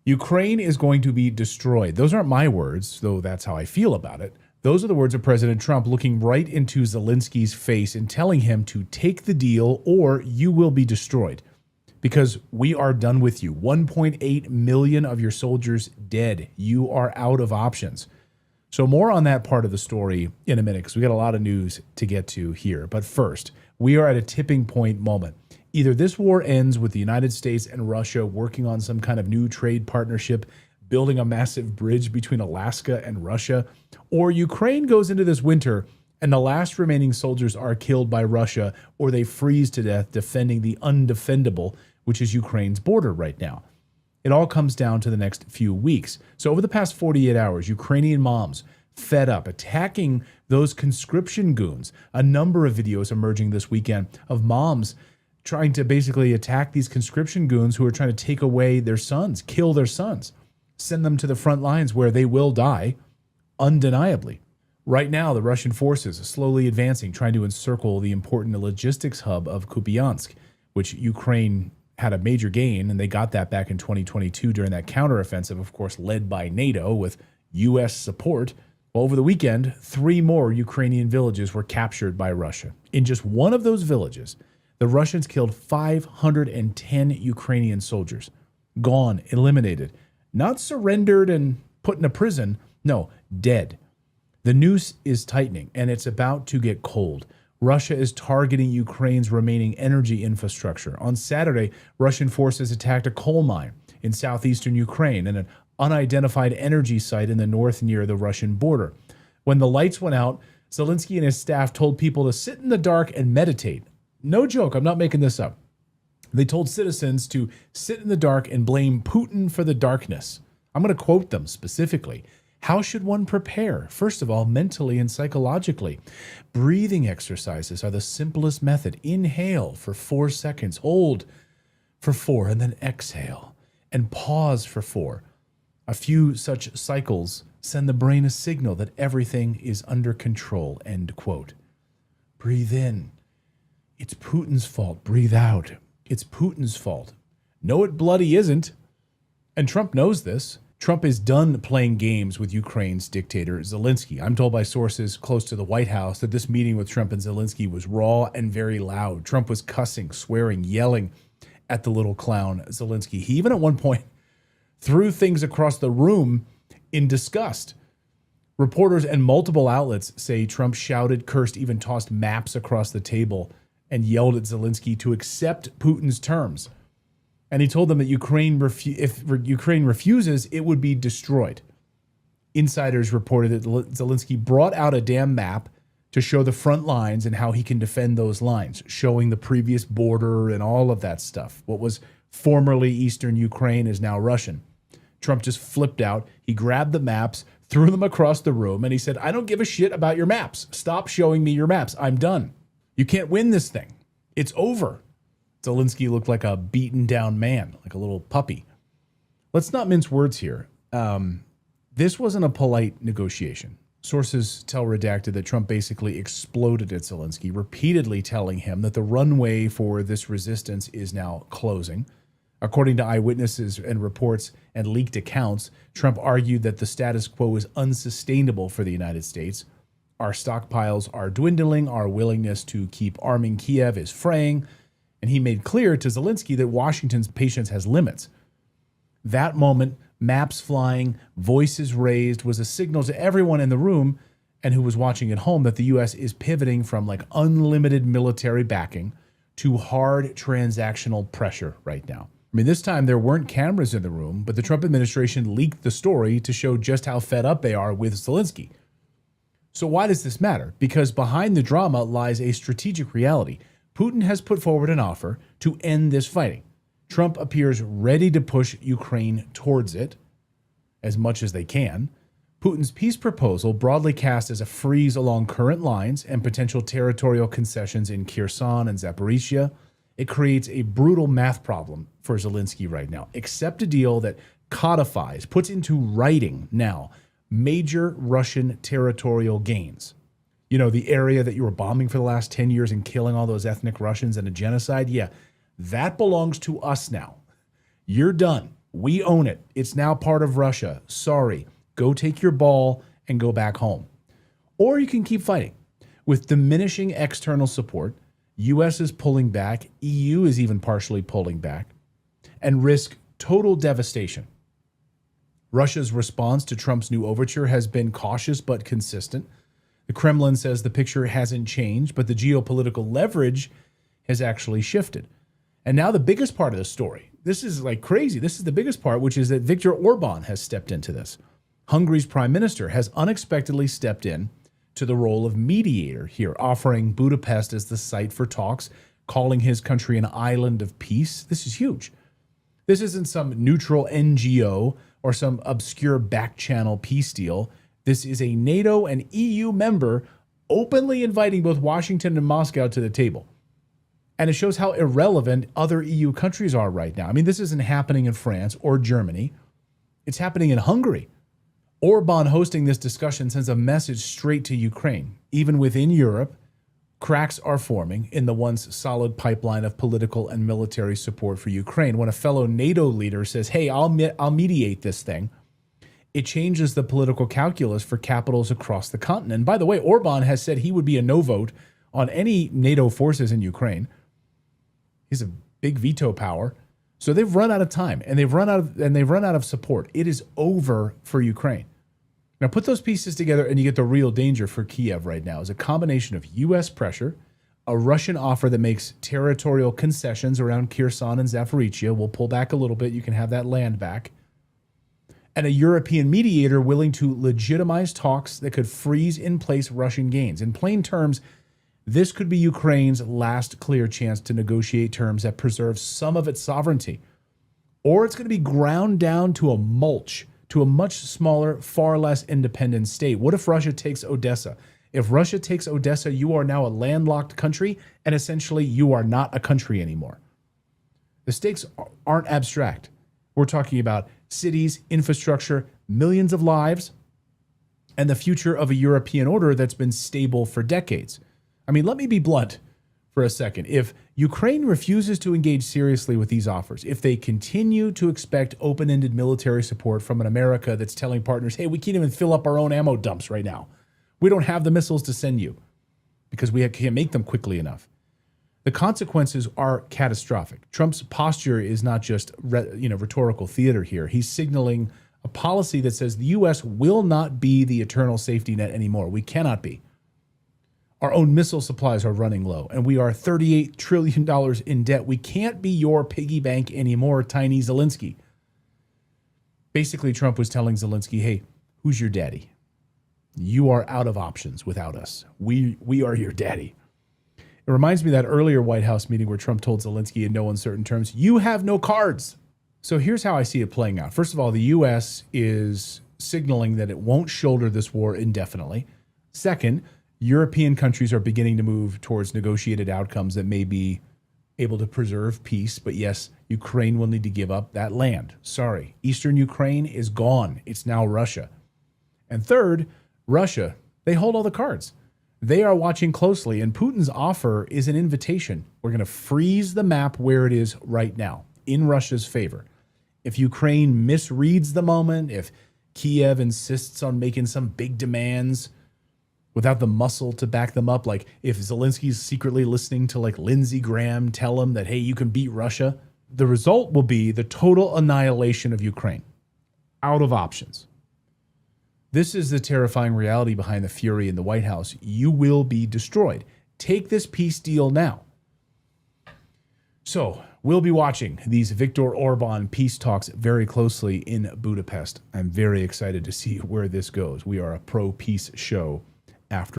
Ukraine is going to be destroyed. Those aren't my words, though that's how I feel about it. Those are the words of President Trump looking right into Zelensky's face and telling him to take the deal or you will be destroyed. Because we are done with you. 1.8 million of your soldiers dead. You are out of options. So more on that part of the story in a minute, because we got a lot of news to get to here. But first, we are at a tipping point moment. Either this war ends with the United States and Russia working on some kind of new trade partnership, building a massive bridge between Alaska and Russia, or Ukraine goes into this winter and the last remaining soldiers are killed by Russia, or they freeze to death defending the undefendable, which is Ukraine's border right now. It all comes down to the next few weeks. So over the past 48 hours, Ukrainian moms fed up, attacking those conscription goons. A number of videos emerging this weekend of moms trying to basically attack these conscription goons who are trying to take away their sons, kill their sons, send them to the front lines where they will die, undeniably. Right now, the Russian forces are slowly advancing, trying to encircle the important logistics hub of Kupiansk, which Ukraine had a major gain, and they got that back in 2022 during that counteroffensive, of course, led by NATO with U.S. support. Well, over the weekend, 3 more Ukrainian villages were captured by Russia. In just one of those villages, the Russians killed 510 Ukrainian soldiers. Gone, eliminated. Not surrendered and put in a prison. No, dead. The noose is tightening, and it's about to get cold. Russia is targeting Ukraine's remaining energy infrastructure. On Saturday, Russian forces attacked a coal mine in southeastern Ukraine and an unidentified energy site in the north near the Russian border. When the lights went out, Zelensky and his staff told people to sit in the dark and meditate. No joke, I'm not making this up. They told citizens to sit in the dark and blame Putin for the darkness. I'm going to quote them specifically. How should one prepare? First of all, mentally and psychologically. Breathing exercises are the simplest method. Inhale for 4 seconds, hold for 4, and then exhale. And pause for 4. A few such cycles send the brain a signal that everything is under control, end quote. Breathe in. It's Putin's fault. Breathe out. It's Putin's fault. No, it bloody isn't. And Trump knows this. Trump is done playing games with Ukraine's dictator, Zelensky. I'm told by sources close to the White House that this meeting with Trump and Zelensky was raw and very loud. Trump was cussing, swearing, yelling at the little clown, Zelensky. He even at one point threw things across the room in disgust. Reporters and multiple outlets say Trump shouted, cursed, even tossed maps across the table and yelled at Zelensky to accept Putin's terms. And he told them that if Ukraine refuses, it would be destroyed. Insiders reported that Zelensky brought out a damn map to show the front lines and how he can defend those lines, showing the previous border and all of that stuff. What was formerly Eastern Ukraine is now Russian. Trump just flipped out. He grabbed the maps, threw them across the room, and he said, I don't give a shit about your maps. Stop showing me your maps. I'm done. You can't win this thing. It's over. Zelensky looked like a beaten down man, like a little puppy. Let's not mince words here. This wasn't a polite negotiation. Sources tell Redacted that Trump basically exploded at Zelensky, repeatedly telling him that the runway for this resistance is now closing. According to eyewitnesses and reports and leaked accounts, Trump argued that the status quo is unsustainable for the United States. Our stockpiles are dwindling. Our willingness to keep arming Kiev is fraying. And he made clear to Zelensky that Washington's patience has limits. That moment, maps flying, voices raised, was a signal to everyone in the room and who was watching at home that the U.S. is pivoting from like unlimited military backing to hard transactional pressure right now. I mean, this time there weren't cameras in the room, but the Trump administration leaked the story to show just how fed up they are with Zelensky. So why does this matter? Because behind the drama lies a strategic reality. Putin has put forward an offer to end this fighting. Trump appears ready to push Ukraine towards it as much as they can. Putin's peace proposal, broadly cast as a freeze along current lines and potential territorial concessions in Kherson and Zaporizhia, it creates a brutal math problem for Zelensky right now. Accept a deal that codifies, puts into writing now, major Russian territorial gains. You know, the area that you were bombing for the last 10 years and killing all those ethnic Russians in a genocide? Yeah, that belongs to us now. You're done. We own it. It's now part of Russia. Sorry. Go take your ball and go back home. Or you can keep fighting. With diminishing external support, US is pulling back, EU is even partially pulling back, and risk total devastation. Russia's response to Trump's new overture has been cautious but consistent. The Kremlin says the picture hasn't changed, but the geopolitical leverage has actually shifted. And now the biggest part of the story, this is like crazy. This is the biggest part, which is that Viktor Orban has stepped into this. Hungary's prime minister has unexpectedly stepped in to the role of mediator here, offering Budapest as the site for talks, calling his country an island of peace. This is huge. This isn't some neutral NGO or some obscure back-channel peace deal. This is a NATO and EU member openly inviting both Washington and Moscow to the table. And it shows how irrelevant other EU countries are right now. I mean, this isn't happening in France or Germany. It's happening in Hungary. Orban hosting this discussion sends a message straight to Ukraine. Even within Europe, cracks are forming in the once solid pipeline of political and military support for Ukraine. When a fellow NATO leader says, hey, I'll mediate this thing, it changes the political calculus for capitals across the continent. And by the way, Orban has said he would be a no vote on any NATO forces in Ukraine. He's a big veto power. So they've run out of time and they've run out of support. It is over for Ukraine. Now put those pieces together and you get the real danger for Kiev right now is a combination of US pressure, a Russian offer that makes territorial concessions around Kherson and Zaporizhia. We'll pull back a little bit. You can have that land back. And a European mediator willing to legitimize talks that could freeze in place Russian gains. In plain terms, this could be Ukraine's last clear chance to negotiate terms that preserve some of its sovereignty. Or it's going to be ground down to a mulch, to a much smaller, far less independent state. What if Russia takes Odessa? If Russia takes Odessa, you are now a landlocked country, and essentially you are not a country anymore. The stakes aren't abstract. We're talking about cities, infrastructure, millions of lives, and the future of a European order that's been stable for decades. I mean, let me be blunt for a second. If Ukraine refuses to engage seriously with these offers, if they continue to expect open-ended military support from an America that's telling partners, hey, we can't even fill up our own ammo dumps right now. We don't have the missiles to send you because we can't make them quickly enough. The consequences are catastrophic. Trump's posture is not just rhetorical theater here. He's signaling a policy that says the U.S. will not be the eternal safety net anymore. We cannot be. Our own missile supplies are running low, and we are $38 trillion in debt. We can't be your piggy bank anymore, tiny Zelensky. Basically, Trump was telling Zelensky, hey, who's your daddy? You are out of options without us. We are your daddy. It reminds me of that earlier White House meeting where Trump told Zelensky in no uncertain terms, you have no cards. So here's how I see it playing out. First of all, the U.S. is signaling that it won't shoulder this war indefinitely. Second, European countries are beginning to move towards negotiated outcomes that may be able to preserve peace. But yes, Ukraine will need to give up that land. Sorry, Eastern Ukraine is gone. It's now Russia. And third, Russia, they hold all the cards. They are watching closely, and Putin's offer is an invitation. We're going to freeze the map where it is right now, in Russia's favor. If Ukraine misreads the moment, if Kiev insists on making some big demands without the muscle to back them up, like if Zelensky's secretly listening to like Lindsey Graham tell him that, hey, you can beat Russia, the result will be the total annihilation of Ukraine. Out of options. This is the terrifying reality behind the fury in the White House. You will be destroyed. Take this peace deal now. So we'll be watching these Viktor Orban peace talks very closely in Budapest. I'm very excited to see where this goes. We are a pro-peace show after